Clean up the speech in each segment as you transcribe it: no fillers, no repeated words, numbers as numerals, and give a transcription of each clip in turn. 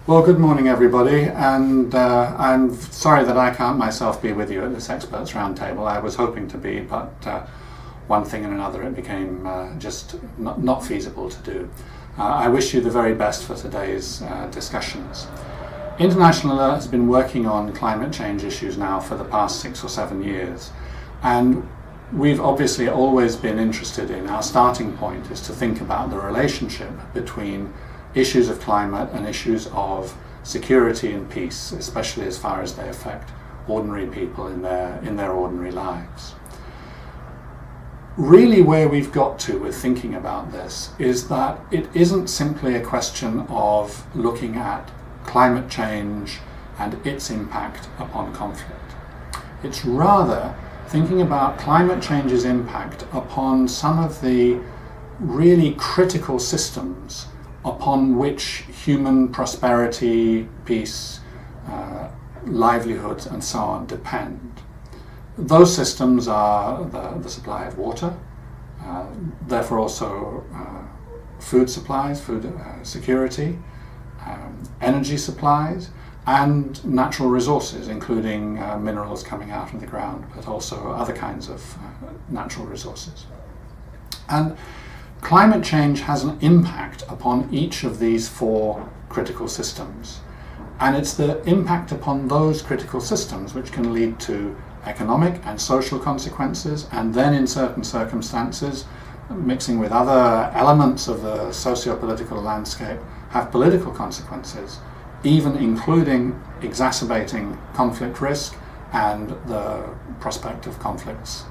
Well, good morning, everybody, and I'm sorry that I can't myself be with you at this experts roundtable. I was hoping to be, but one thing and another it became just not feasible to do. I wish you the very best for today's discussions. International Alert has been working on climate change issues now for the past 6 or 7 years, and we've obviously always been interested in, our starting point is to think about the relationship between issues of climate and issues of security and peace, especially as far as they affect ordinary people in their ordinary lives. Really, where we've got to with thinking about this is that it isn't simply a question of looking at climate change and its impact upon conflict. It's rather thinking about climate change's impact upon some of the really critical systems upon which human prosperity, peace, livelihoods and so on depend. Those systems are the supply of water, therefore also food supplies, food security, energy supplies, and natural resources, including minerals coming out of the ground, but also other kinds of natural resources. And climate change has an impact upon each of these 4 critical systems. And it's the impact upon those critical systems which can lead to economic and social consequences, and then in certain circumstances, mixing with other elements of the socio-political landscape, have political consequences, even including exacerbating conflict risk and the prospect of conflicts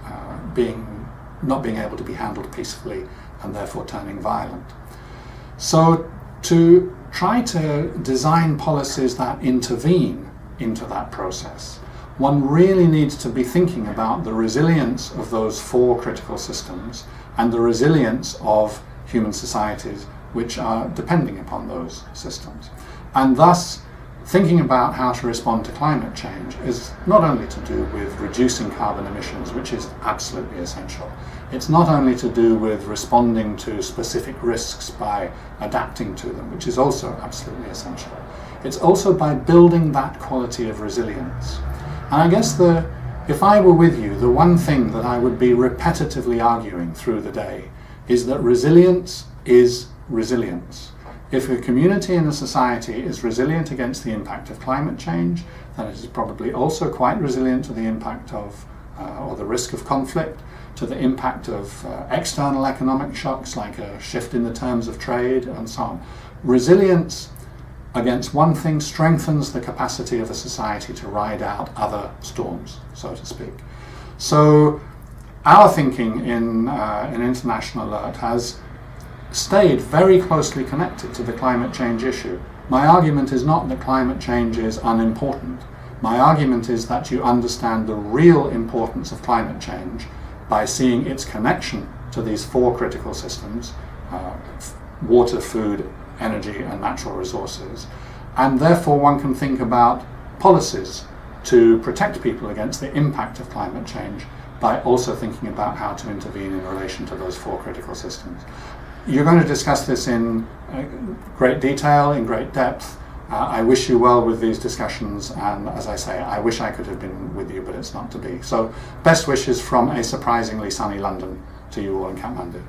not being able to be handled peacefully and therefore turning violent. So to try to design policies that intervene into that process, one really needs to be thinking about the resilience of those 4 critical systems and the resilience of human societies which are depending upon those systems. And thus, thinking about how to respond to climate change is not only to do with reducing carbon emissions, which is absolutely essential. It's not only to do with responding to specific risks by adapting to them, which is also absolutely essential. It's also by building that quality of resilience. And I guess if I were with you, the one thing that I would be repetitively arguing through the day is that resilience is resilience. If a community and a society is resilient against the impact of climate change, then it is probably also quite resilient to the impact of, or the risk of conflict, to the impact of external economic shocks like a shift in the terms of trade and so on. Resilience against one thing strengthens the capacity of a society to ride out other storms, so to speak. So our thinking in International Alert has stayed very closely connected to the climate change issue. My argument is not that climate change is unimportant. My argument is that you understand the real importance of climate change by seeing its connection to these 4 critical systems, water, food, energy and natural resources. And therefore one can think about policies to protect people against the impact of climate change by also thinking about how to intervene in relation to those 4 critical systems. You're going to discuss this in great detail, in great depth. I wish you well with these discussions, and as I say, I wish I could have been with you, but it's not to be. So best wishes from a surprisingly sunny London to you all in Kathmandu.